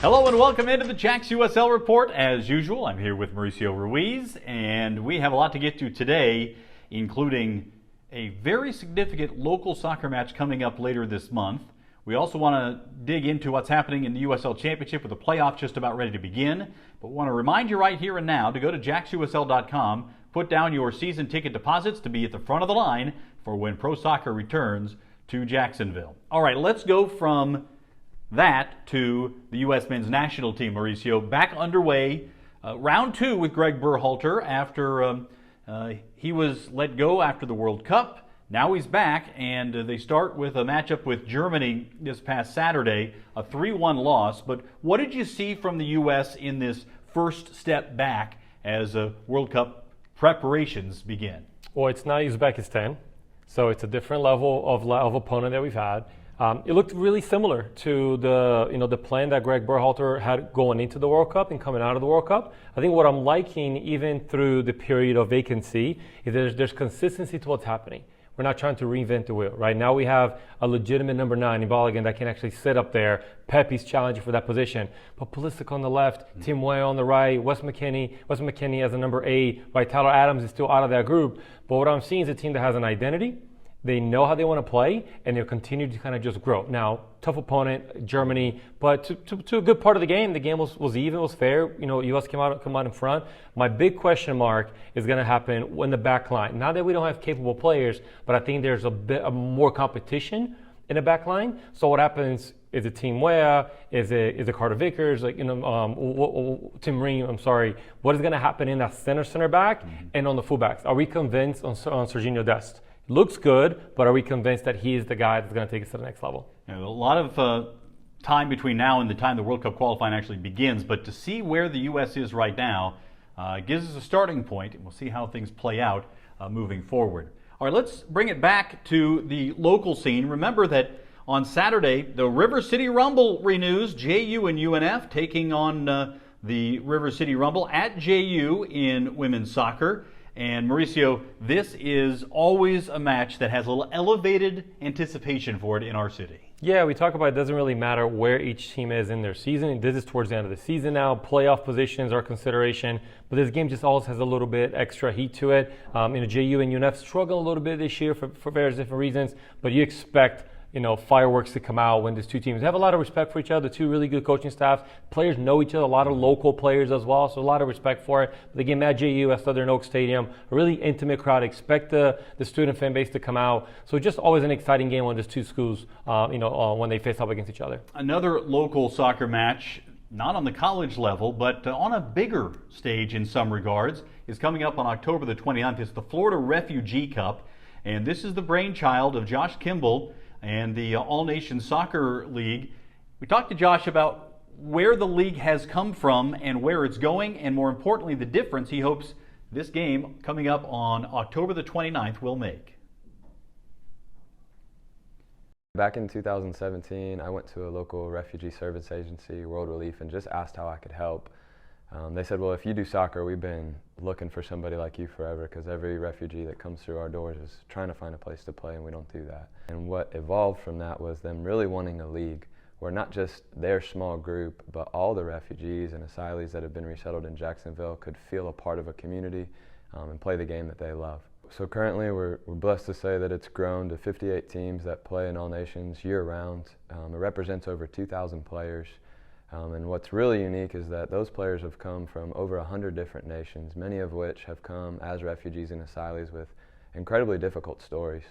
Hello and welcome into the JAXUSL Report. As usual, I'm here with Mauricio Ruiz, and we have a lot to get to today, including a very significant local soccer match coming up later this month. We also want to dig into what's happening in the USL Championship with the playoffs just about ready to begin. But we want to remind you right here and now to go to JAXUSL.com, put down your season ticket deposits to be at the front of the line for when pro soccer returns to Jacksonville. All right, let's go from that to the U.S. men's national team, Mauricio. Back underway, round two with Greg Berhalter after he was let go after the World Cup. Now he's back, and they start with a matchup with Germany this past Saturday, a 3-1 loss. But what did you see from the U.S. in this first step back as World Cup preparations begin? Well, it's not Uzbekistan, so it's a different level of opponent that we've had. It looked really similar to the plan that Greg Berhalter had going into the World Cup and coming out of the World Cup. I think what I'm liking, even through the period of vacancy, is there's consistency to what's happening. We're not trying to reinvent the wheel. Right now we have a legitimate number 9 in Balogun that can actually sit up there. Pepe's challenging for that position. But Pulisic on the left, Tim Weah on the right, Wes McKennie as a number 8, right? Tyler Adams is still out of that group. But what I'm seeing is a team that has an identity. They know how they want to play, and they'll continue to kind of just grow. Now, tough opponent, Germany, but to a good part of the game was even, was fair. You know, U.S. come out in front. My big question mark is going to happen when the back line. Not that we don't have capable players, but I think there's a bit of more competition in the back line. So what happens is a Team Weah, is a Carter Vickers, Tim Ream, I'm sorry. What is going to happen in that center back and on the fullbacks? Are we convinced on Serginho Dest? Looks good, but are we convinced that he is the guy that's going to take us to the next level? A lot of time between now and the time the World Cup qualifying actually begins, but to see where the U.S. is right now gives us a starting point, and we'll see how things play out moving forward. All right, let's bring it back to the local scene. Remember that on Saturday, the River City Rumble renews. JU and UNF taking on the River City Rumble at JU in women's soccer. And Mauricio, this is always a match that has a little elevated anticipation for it in our city. Yeah, we talk about it doesn't really matter where each team is in their season. This is towards the end of the season now. Playoff positions are consideration, but this game just always has a little bit extra heat to it. JU and UNF struggle a little bit this year for various different reasons, but you expect fireworks to come out when these two teams have a lot of respect for each other, two really good coaching staffs. Players know each other, a lot of local players as well, so a lot of respect for it. But the game at JU at Southern Oak Stadium, a really intimate crowd. Expect the student fan base to come out. So just always an exciting game when these two schools, when they face up against each other. Another local soccer match, not on the college level, but on a bigger stage in some regards, is coming up on October the 29th. It's the Florida Refugee Cup, and this is the brainchild of Josh Kimball and the All-Nation Soccer League. We talked to Josh about where the league has come from and where it's going, and more importantly, the difference he hopes this game coming up on October the 29th will make. Back in 2017, I went to a local refugee service agency, World Relief, and just asked how I could help. They said, well, if you do soccer, we've been looking for somebody like you forever, because every refugee that comes through our doors is trying to find a place to play, and we don't do that. And what evolved from that was them really wanting a league where not just their small group, but all the refugees and asylees that have been resettled in Jacksonville could feel a part of a community and play the game that they love. So currently we're blessed to say that it's grown to 58 teams that play in all nations year-round. It represents over 2,000 players. And what's really unique is that those players have come from over 100 different nations, many of which have come as refugees and asylees with incredibly difficult stories.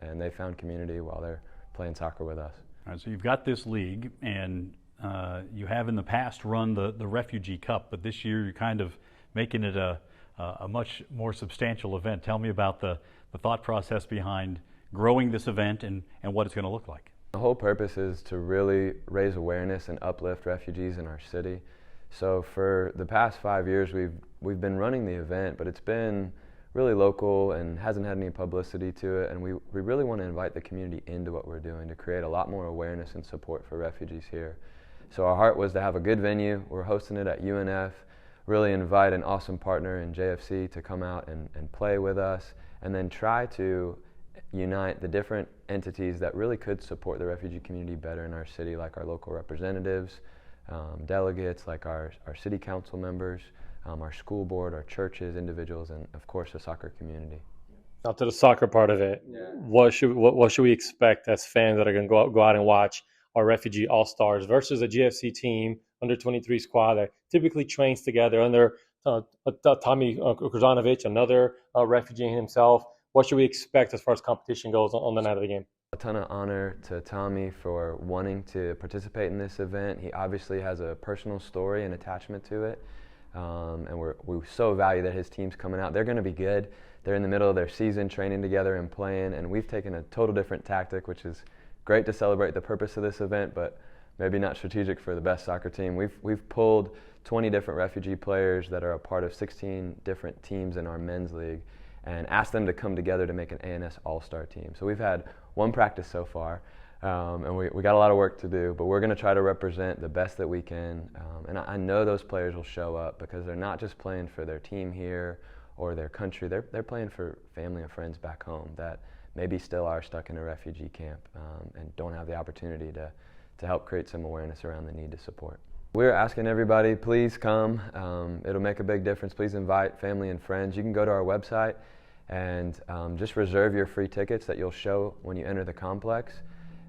And they found community while they're playing soccer with us. All right, so you've got this league, and you have in the past run the Refugee Cup, but this year you're kind of making it a much more substantial event. Tell me about the thought process behind growing this event and what it's going to look like. The whole purpose is to really raise awareness and uplift refugees in our city. So for the past 5 years, we've been running the event, but it's been really local and hasn't had any publicity to it. And we really want to invite the community into what we're doing to create a lot more awareness and support for refugees here. So our heart was to have a good venue. We're hosting it at UNF, really invite an awesome partner in JFC to come out and play with us, and then try to unite the different entities that really could support the refugee community better in our city, like our local representatives, delegates like our city council members, our school board, our churches, individuals, and of course the soccer community. Now to the soccer part of it, what should we expect as fans that are going to go out and watch our refugee all-stars versus a GFC team under 23 squad that typically trains together under Tommy Kruzanovic, another refugee himself? What should we expect as far as competition goes on the night of the game? A ton of honor to Tommy for wanting to participate in this event. He obviously has a personal story and attachment to it, and we so value that his team's coming out. They're going to be good. They're in the middle of their season, training together and playing, and we've taken a total different tactic, which is great to celebrate the purpose of this event, but maybe not strategic for the best soccer team. We've pulled 20 different refugee players that are a part of 16 different teams in our men's league and asked them to come together to make an ANS All-Star team. So we've had one practice so far, and we got a lot of work to do, but we're going to try to represent the best that we can. And I know those players will show up because they're not just playing for their team here or their country. They're playing for family and friends back home that maybe still are stuck in a refugee camp and don't have the opportunity to help create some awareness around the need to support. We're asking everybody, please come. It'll make a big difference. Please invite family and friends. You can go to our website and just reserve your free tickets that you'll show when you enter the complex.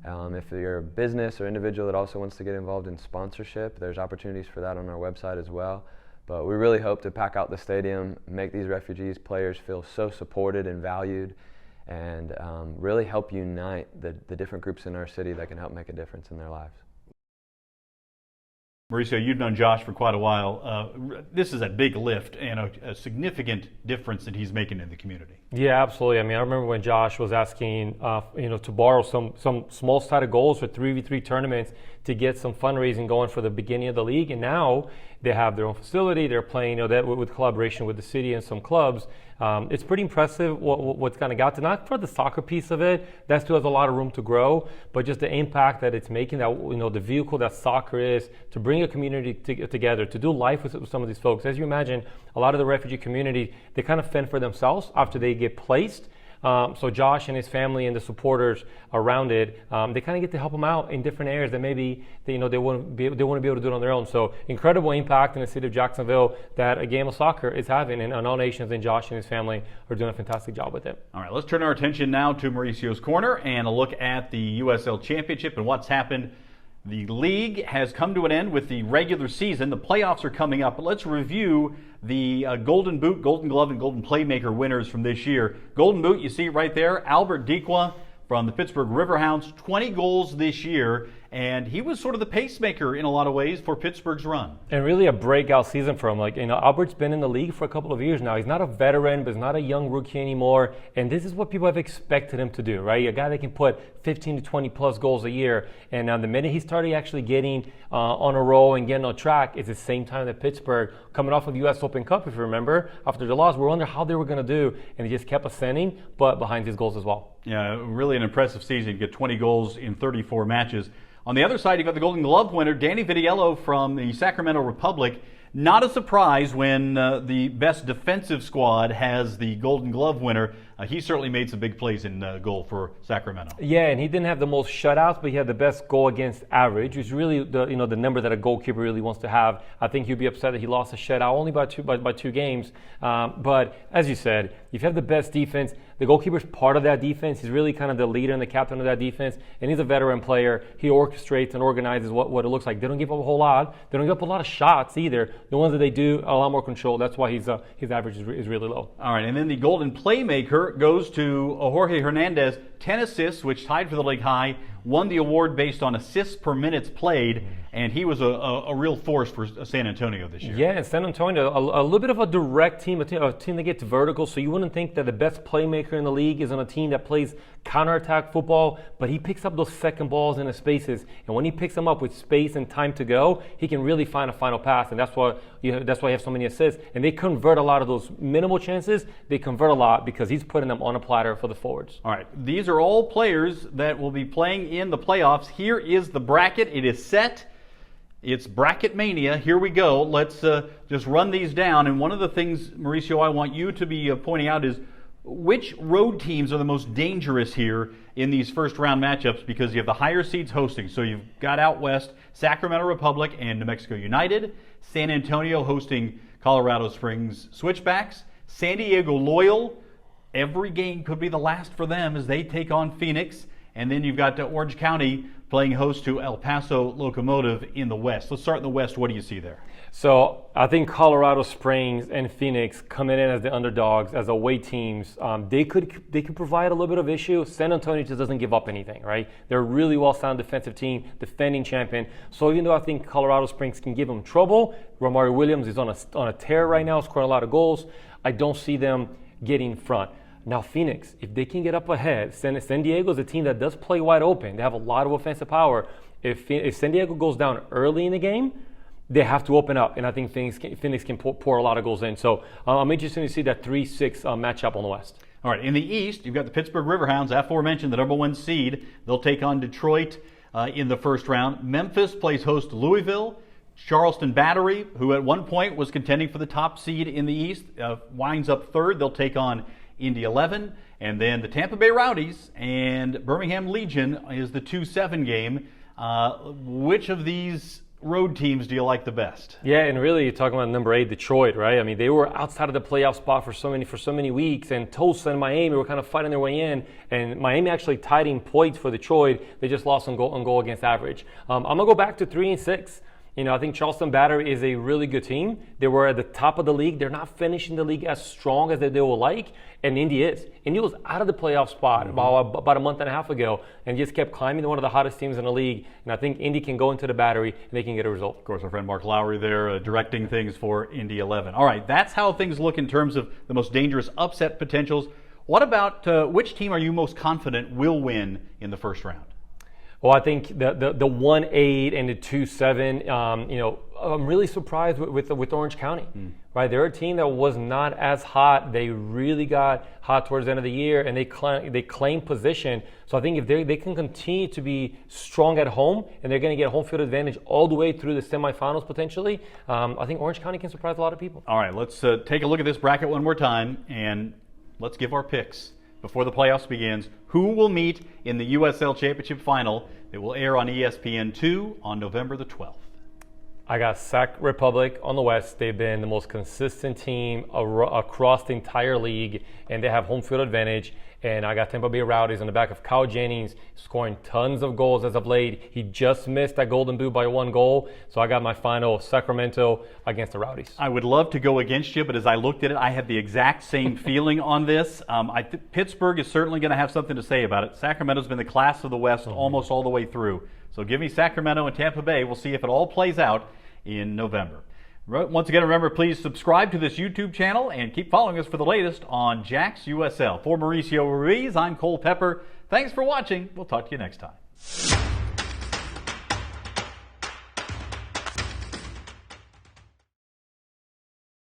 If you're a business or individual that also wants to get involved in sponsorship, there's opportunities for that on our website as well. But we really hope to pack out the stadium, make these refugees players feel so supported and valued, and really help unite the different groups in our city that can help make a difference in their lives. Mauricio, you've known Josh for quite a while. This is a big lift and a significant difference that he's making in the community. Yeah, absolutely. I mean, I remember when Josh was asking, to borrow some small-sided goals for 3v3 tournaments to get some fundraising going for the beginning of the league, and now they have their own facility. They're playing, that with collaboration with the city and some clubs. It's pretty impressive what's kind of got to, not for the soccer piece of it, that still has a lot of room to grow, but just the impact that it's making, that the vehicle that soccer is to bring a community together, to do life with some of these folks. As you imagine, a lot of the refugee community, they kind of fend for themselves after they get placed. So Josh and his family and the supporters around it, they kind of get to help them out in different areas that maybe they wouldn't be able to do it on their own. So incredible impact in the city of Jacksonville that a game of soccer is having, and All Nations and Josh and his family are doing a fantastic job with it. All right, let's turn our attention now to Mauricio's Corner and a look at the USL Championship and what's happened. The league has come to an end with the regular season. The playoffs are coming up, but let's review the Golden Boot, Golden Glove, and Golden Playmaker winners from this year. Golden Boot, you see right there, Albert Dikwa from the Pittsburgh Riverhounds, 20 goals this year, and he was sort of the pacemaker in a lot of ways for Pittsburgh's run. And really a breakout season for him. Albert's been in the league for a couple of years now. He's not a veteran, but he's not a young rookie anymore. And this is what people have expected him to do, right? A guy that can put 15 to 20 plus goals a year. And the minute he started actually getting on a roll and getting on track, it's the same time that Pittsburgh, coming off of the US Open Cup, if you remember, after the loss, we wondered how they were going to do. And he just kept ascending, but behind his goals as well. Yeah, really an impressive season. You get 20 goals in 34 matches. On the other side, you've got the Golden Glove winner, Danny Vitiello from the Sacramento Republic. Not a surprise when the best defensive squad has the Golden Glove winner. He certainly made some big plays in goal for Sacramento. Yeah, and he didn't have the most shutouts, but he had the best goal against average, which is really the number that a goalkeeper really wants to have. I think he'd be upset that he lost a shutout only by two games. But as you said, if you have the best defense, the goalkeeper's part of that defense. He's really kind of the leader and the captain of that defense, and he's a veteran player. He orchestrates and organizes what it looks like. They don't give up a whole lot. They don't give up a lot of shots either. The ones that they do, a lot more control. That's why his average is really low. All right, and then the Golden Playmaker goes to Jorge Hernandez, 10 assists, which tied for the league high, won the award based on assists per minutes played, and he was a real force for San Antonio this year. Yeah, and San Antonio, a little bit of a direct team, a team that gets vertical, so you wouldn't think that the best playmaker in the league is on a team that plays counterattack football, but he picks up those second balls in the spaces, and when he picks them up with space and time to go, he can really find a final pass, and that's why he has so many assists. And they convert a lot of those minimal chances. They convert a lot because he's putting them on a platter for the forwards. All right, these are all players that will be playing in the playoffs. Here is the bracket. It is set. It's Bracket Mania. Here we go. Let's just run these down. And one of the things, Mauricio, I want you to be pointing out is which road teams are the most dangerous here in these first round matchups, because you have the higher seeds hosting. So you've got out west Sacramento Republic and New Mexico United, San Antonio hosting Colorado Springs Switchbacks, San Diego Loyal. Every game could be the last for them as they take on Phoenix. And then you've got Orange County playing host to El Paso Locomotive in the West. Let's start in the West. What do you see there? So I think Colorado Springs and Phoenix coming in as the underdogs, as away teams, they could provide a little bit of issue. San Antonio just doesn't give up anything, right? They're a really well-sound defensive team, defending champion. So even though I think Colorado Springs can give them trouble, Romario Williams is on a tear right now, scoring a lot of goals. I don't see them getting in front. Now Phoenix, if they can get up ahead, San Diego is a team that does play wide open. They have a lot of offensive power. If San Diego goes down early in the game, they have to open up, and I think Phoenix can pour a lot of goals in. So I'm interested to see that 3-6 matchup on the West. All right, in the East, you've got the Pittsburgh Riverhounds, aforementioned, the number 1 seed. They'll take on Detroit in the first round. Memphis plays host to Louisville. Charleston Battery, who at one point was contending for the top seed in the East, winds up third. They'll take on Indy 11, and then the Tampa Bay Rowdies and Birmingham Legion is the 2-7 game. Which of these road teams do you like the best? Yeah, and really you're talking about number 8, Detroit, right? I mean, they were outside of the playoff spot for so many weeks, and Tulsa and Miami were kind of fighting their way in, and Miami actually tied in points for Detroit. They just lost on goal against average. I'm gonna go back to 3-6. You know, I think Charleston Battery is a really good team. They were at the top of the league. They're not finishing the league as strong as they would like, and Indy is. Indy was out of the playoff spot about a month and a half ago and just kept climbing to one of the hottest teams in the league. And I think Indy can go into the Battery and they can get a result. Of course, our friend Mark Lowry there directing things for Indy 11. All right, that's how things look in terms of the most dangerous upset potentials. What about which team are you most confident will win in the first round? Well, I think the 1-8 and the 2-7. You know, I'm really surprised with Orange County. Right, they're a team that was not as hot. They really got hot towards the end of the year, and they claim position. So I think if they can continue to be strong at home, and they're going to get home field advantage all the way through the semifinals potentially, I think Orange County can surprise a lot of people. All right, let's take a look at this bracket one more time, and let's give our picks before the playoffs begins. Who will meet in the USL Championship final? It will air on ESPN2 on November the 12th. I got Sac Republic on the West. They've been the most consistent team across the entire league, and they have home field advantage. And I got Tampa Bay Rowdies on the back of Kyle Jennings, scoring tons of goals as of late. He just missed that Golden Boot by 1 goal. So I got my final Sacramento against the Rowdies. I would love to go against you, but as I looked at it, I had the exact same feeling on this. Pittsburgh is certainly going to have something to say about it. Sacramento's been the class of the West almost all the way through. So give me Sacramento and Tampa Bay. We'll see if it all plays out in November. Once again, remember, please subscribe to this YouTube channel and keep following us for the latest on JAXUSL. For Mauricio Ruiz, I'm Cole Pepper. Thanks for watching. We'll talk to you next time.